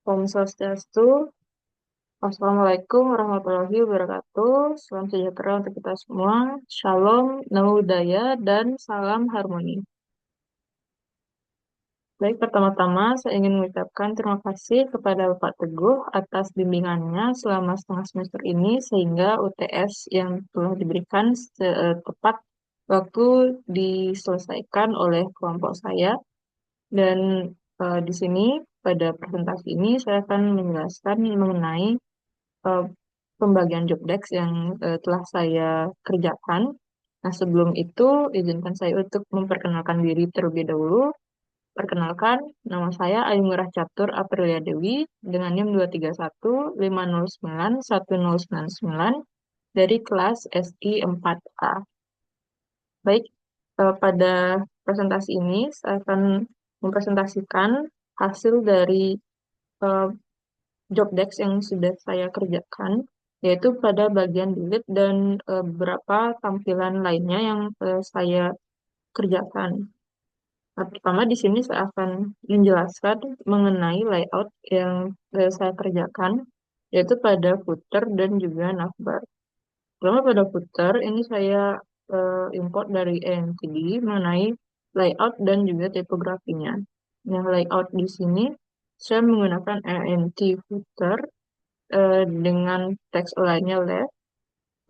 Om Swastiastu. Assalamualaikum warahmatullahi wabarakatuh. Salam sejahtera untuk kita semua. Shalom, namo buddhaya, dan salam harmoni. Baik, pertama-tama saya ingin mengucapkan terima kasih kepada Bapak Teguh atas bimbingannya selama setengah semester ini sehingga UTS yang telah diberikan tepat waktu diselesaikan oleh kelompok saya. Dan di sini pada presentasi ini saya akan menjelaskan mengenai eh, pembagian job desk yang telah saya kerjakan. Nah, sebelum itu, izinkan saya untuk memperkenalkan diri terlebih dahulu. Perkenalkan, nama saya Ayu Ngurah Catur Aprilia Dewi dengan NIM 231509199 dari kelas SI 4A. Baik, pada presentasi ini saya akan mempresentasikan hasil dari eh, job desk yang sudah saya kerjakan, yaitu pada bagian delete dan beberapa tampilan lainnya yang saya kerjakan. Nah, pertama di sini saya akan menjelaskan mengenai layout yang saya kerjakan, yaitu pada footer dan juga navbar. Pertama pada footer, ini saya import dari ENTD mengenai layout dan juga tipografinya. Yang layout di sini, saya menggunakan ENT footer dengan teks lainnya left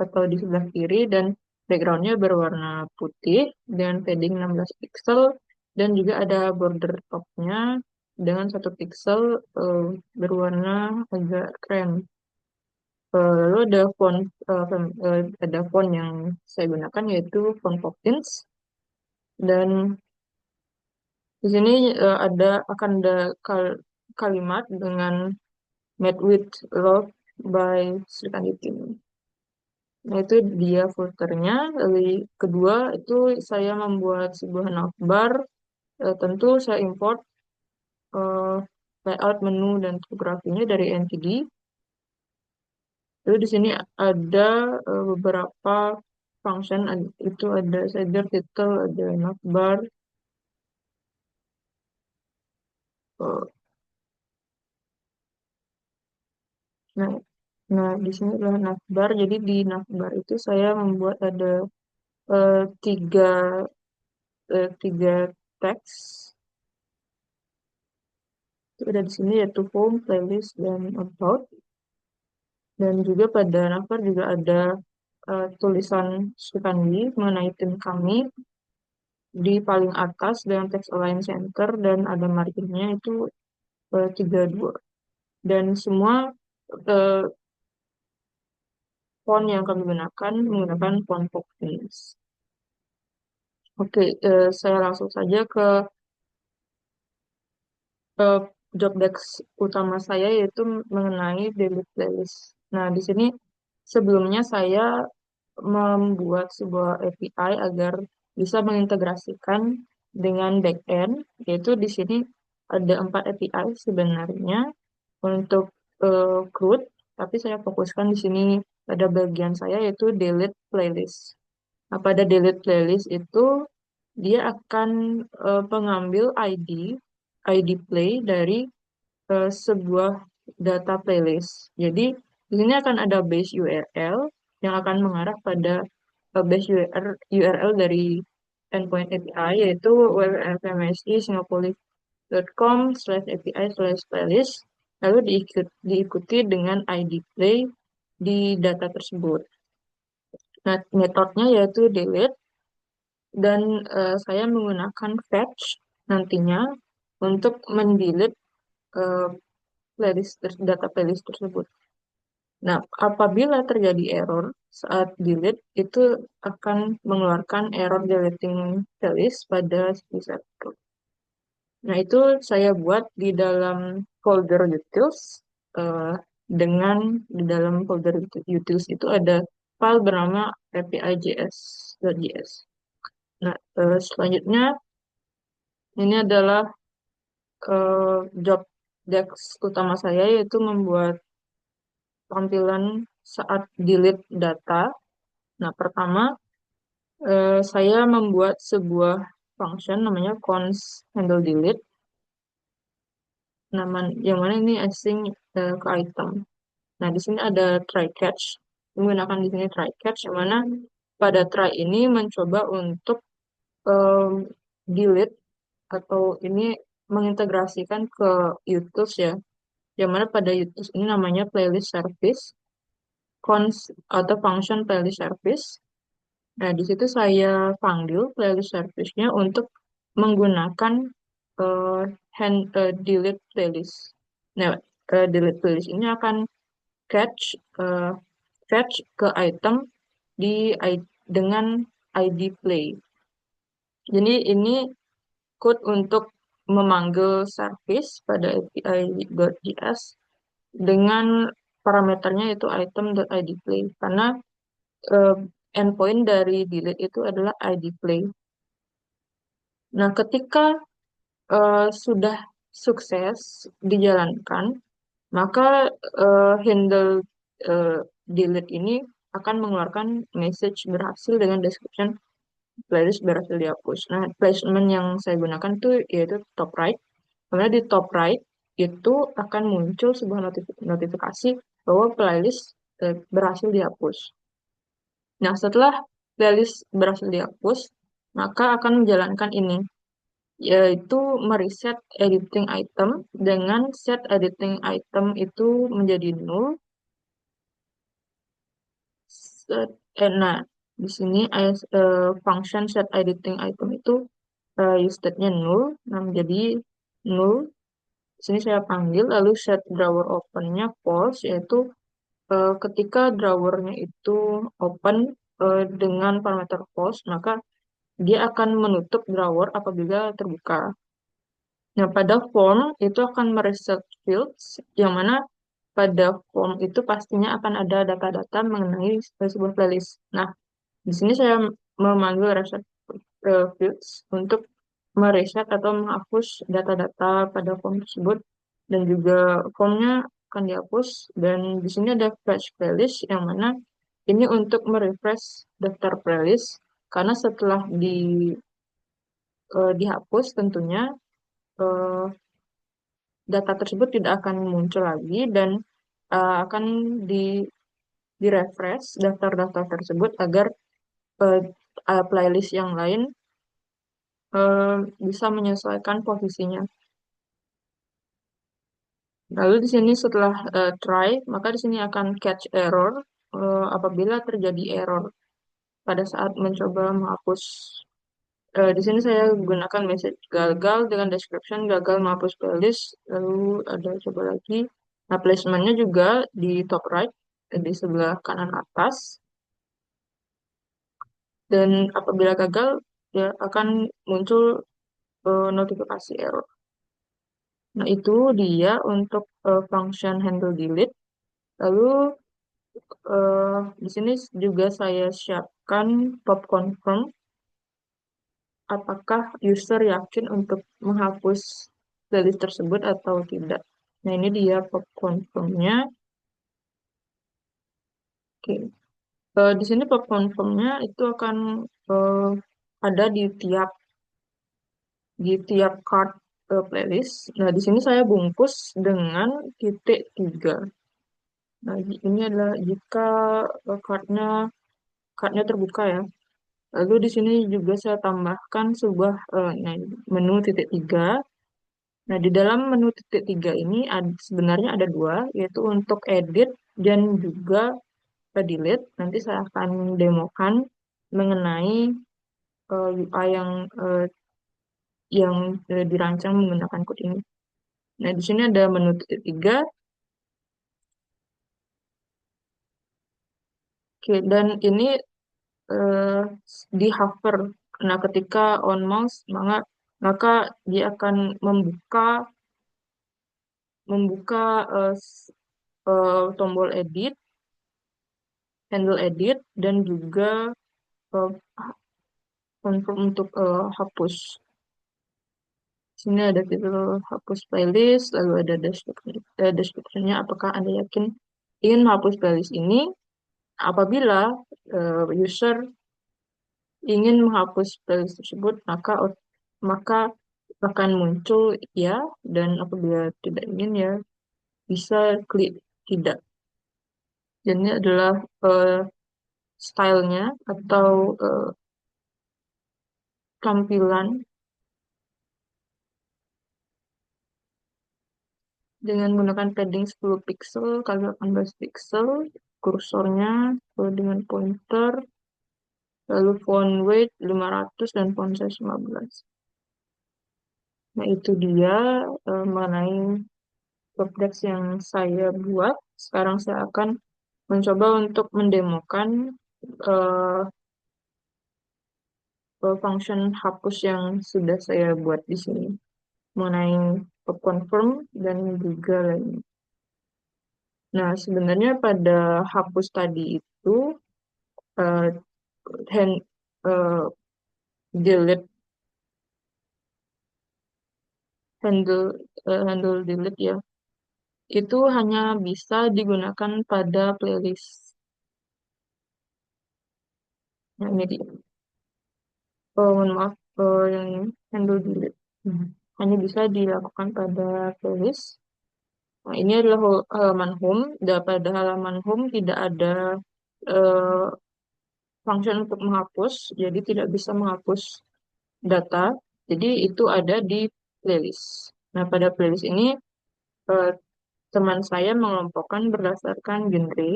atau di sebelah kiri dan backgroundnya berwarna putih dengan padding 16 pixel dan juga ada border topnya dengan 1 pixel berwarna agak krem. Lalu ada ada font yang saya gunakan yaitu font Poppins dan di sini akan ada kalimat dengan Met with Love by Sri Kandi Tim. Nah, itu dia filternya. Lalu kedua, itu saya membuat sebuah navbar. Tentu saya import eh, layout menu dan tipografinya dari NTD. Lalu di sini ada beberapa function, itu ada shader, title, ada navbar. eh, nah, nah, di sini adalah navbar. Jadi di navbar itu saya membuat ada eh, tiga tiga teks. Itu ada di sini yaitu home, playlist, dan about. Dan juga pada navbar juga ada tulisan Sukandi mengenai tim kami di paling atas dengan teks align center dan ada marginnya itu 32. Dan semua eh, font yang kami gunakan menggunakan font Poppins. Oke, saya langsung saja ke eh, job desk utama saya yaitu mengenai delete playlist. Nah, di sini sebelumnya saya membuat sebuah API agar bisa mengintegrasikan dengan backend, yaitu di sini ada 4 API sebenarnya untuk CRUD, tapi saya fokuskan di sini pada bagian saya yaitu delete playlist. Nah, pada delete playlist itu dia akan mengambil ID play dari sebuah data playlist. Jadi di sini akan ada base URL yang akan mengarah pada base URL dari endpoint API yaitu www.msi.singapore.com/API/playlist lalu diikuti dengan ID play di data tersebut. Nah, metodenya yaitu delete dan saya menggunakan fetch nantinya untuk mendelete eh, data playlist tersebut. Nah, apabila terjadi error saat delete, itu akan mengeluarkan error deleting playlist pada C1. Nah, itu saya buat di dalam folder utils, eh, dengan di dalam folder utils itu ada file bernama api.js.js. Nah, selanjutnya ini adalah job desk utama saya yaitu membuat tampilan saat delete data. Nah, pertama saya membuat sebuah function namanya const handle delete. nama yang mana ini asing ke item. Nah, di sini ada try catch. Menggunakan di sini try catch yang mana pada try ini mencoba untuk em, delete atau ini mengintegrasikan ke YouTube ya. Yang mana pada YouTube ini namanya playlist service, atau function playlist service. Nah, di situ saya panggil playlist service-nya untuk menggunakan eh, delete playlist. Nah, delete playlist ini akan catch eh, catch ke item dengan ID play. Jadi ini code untuk memanggil service pada API.js dengan parameternya itu item.idplay karena eh, endpoint dari delete itu adalah ID play. Nah, ketika sudah sukses dijalankan, maka handle eh, delete ini akan mengeluarkan message berhasil dengan description playlist berhasil dihapus. Nah, placement yang saya gunakan tuh yaitu top right. Karena di top right itu akan muncul sebuah notifikasi bahwa playlist berhasil dihapus. Nah, setelah playlist berhasil dihapus, maka akan menjalankan ini, yaitu mereset editing item dengan set editing item itu menjadi null. Nah, di sini function set editing item itu use-nya null, nah menjadi null. Di sini saya panggil, lalu set drawer open-nya false, yaitu ketika drawernya itu open dengan parameter false, maka dia akan menutup drawer apabila terbuka. Nah, pada form itu akan mereset fields, yang mana pada form itu pastinya akan ada data-data mengenai sebuah playlist. Nah, di sini saya memanggil reset fields untuk mereset atau menghapus data-data pada form tersebut, dan juga formnya akan dihapus. Dan di sini ada fetch playlist yang mana ini untuk merefresh daftar playlist karena setelah dihapus tentunya eh, data tersebut tidak akan muncul lagi, dan akan di refresh daftar-daftar tersebut agar eh, playlist yang lain eh, bisa menyesuaikan posisinya. Lalu di sini setelah try, maka di sini akan catch error apabila terjadi error pada saat mencoba menghapus. Di sini saya gunakan message gagal dengan description gagal menghapus playlist. Lalu ada coba lagi. Nah, placementnya juga di top right, di sebelah kanan atas. Dan apabila gagal, ya akan muncul notifikasi error. Nah, itu dia untuk function handle delete. Lalu di sini juga saya siapkan pop confirm apakah user yakin untuk menghapus playlist tersebut atau tidak. Nah, ini dia pop confirm-nya. Oke. Di sini pop confirm-nya itu akan eh, ada di tiap card playlist. Nah, di sini saya bungkus dengan titik 3. Nah, ini adalah jika cardnya terbuka ya. Lalu di sini juga saya tambahkan sebuah nah, menu titik 3. Nah, di dalam menu titik 3 ini sebenarnya ada dua, yaitu untuk edit dan juga delete. Nanti saya akan demokan mengenai UI yang dirancang menggunakan code ini. Nah, di sini ada menu titik 3. Oke, dan ini eh, di hover. Nah, ketika on mouse, maka dia akan membuka tombol edit, handle edit, dan juga eh, confirm untuk hapus. Sini ada fitur hapus playlist, lalu ada description-nya apakah Anda yakin ingin menghapus playlist ini. Apabila user ingin menghapus playlist tersebut, maka akan muncul ya, dan apabila tidak ingin ya bisa klik tidak. Dan ini adalah eh, stylenya atau tampilan dengan menggunakan padding 10 pixel kali 18 pixel, kursornya dengan pointer, lalu font weight 500 dan font size 15. Nah, itu dia mengenai Dropbox yang saya buat. Sekarang saya akan mencoba untuk mendemokan eh, function hapus yang sudah saya buat di sini mengenai pop confirm dan juga lainnya. Nah, sebenarnya pada hapus tadi itu eh, hand, eh, delete handle handle delete ya, itu hanya bisa digunakan pada playlist. Nah, ini dia. Mohon maaf, yang ini, handle delete. Hanya bisa dilakukan pada playlist. Nah, ini adalah halaman home. Dan pada halaman home tidak ada eh, function untuk menghapus, jadi tidak bisa menghapus data. Jadi itu ada di playlist. Nah, pada playlist ini eh, teman saya mengelompokkan berdasarkan genre.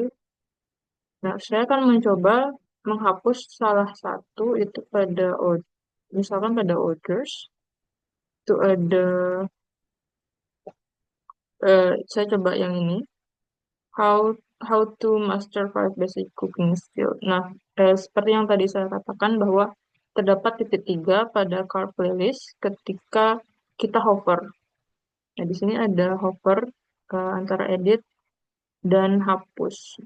Nah, saya akan mencoba menghapus salah satu itu pada misalkan pada orders itu ada saya coba yang ini how how to master five basic cooking skill. Nah, seperti yang tadi saya katakan bahwa terdapat titik tiga pada card playlist ketika kita hover. Nah, di sini ada hover antara edit dan hapus.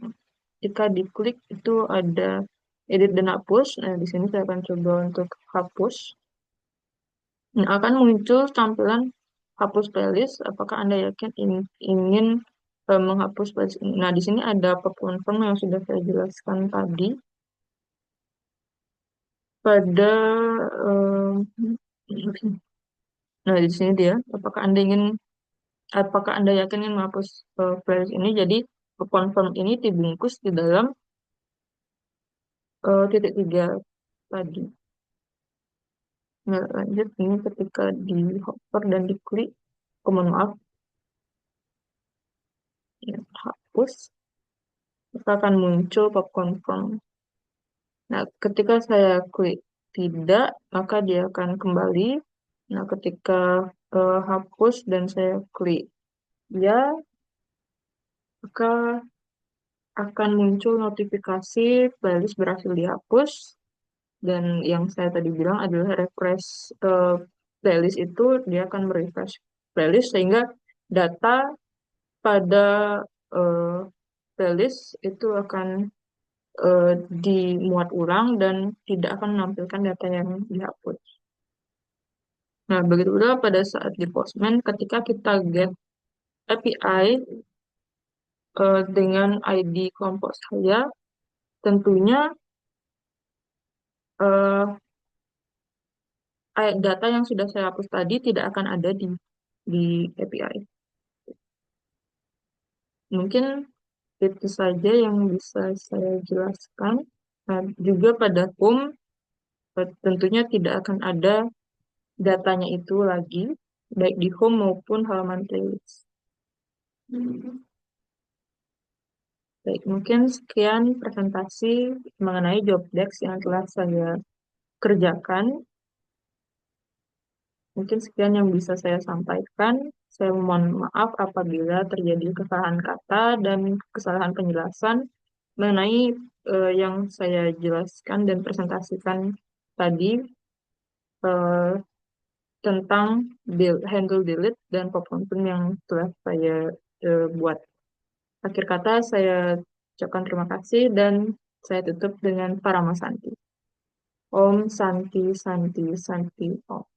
Jika diklik itu ada edit dan hapus. Nah, di sini saya akan coba untuk hapus. Nah, akan muncul tampilan hapus playlist. Apakah Anda yakin ingin menghapus playlist ini? Nah, di sini ada pop confirm yang sudah saya jelaskan tadi. Pada nah di sini dia. Apakah Anda yakin ingin menghapus playlist ini? Jadi pop confirm ini dibungkus di dalam titik tiga tadi. Nah, lanjut ini ketika di hover dan diklik, mohon maaf, ya, hapus, maka akan muncul pop confirm. Nah, ketika saya klik tidak, maka dia akan kembali. Nah, ketika hapus dan saya klik ya, maka akan muncul notifikasi playlist berhasil dihapus. Dan yang saya tadi bilang adalah refresh playlist itu dia akan merefresh playlist sehingga data pada eh, playlist itu akan dimuat ulang dan tidak akan menampilkan data yang dihapus. Nah, begitu pula pada saat di Postman, ketika kita get API dengan ID kelompok saya, tentunya eh, data yang sudah saya hapus tadi tidak akan ada di API. Mungkin itu saja yang bisa saya jelaskan. Nah, juga pada home, tentunya tidak akan ada datanya itu lagi, baik di home maupun halaman playlist. Baik, mungkin sekian presentasi mengenai job desk yang telah saya kerjakan. Mungkin sekian yang bisa saya sampaikan. Saya mohon maaf apabila terjadi kesalahan kata dan kesalahan penjelasan mengenai yang saya jelaskan dan presentasikan tadi eh, tentang handle delete dan pop function yang telah saya buat. Akhir kata saya ucapkan terima kasih dan saya tutup dengan Paramasanti. Om Santi Santi Santi Om.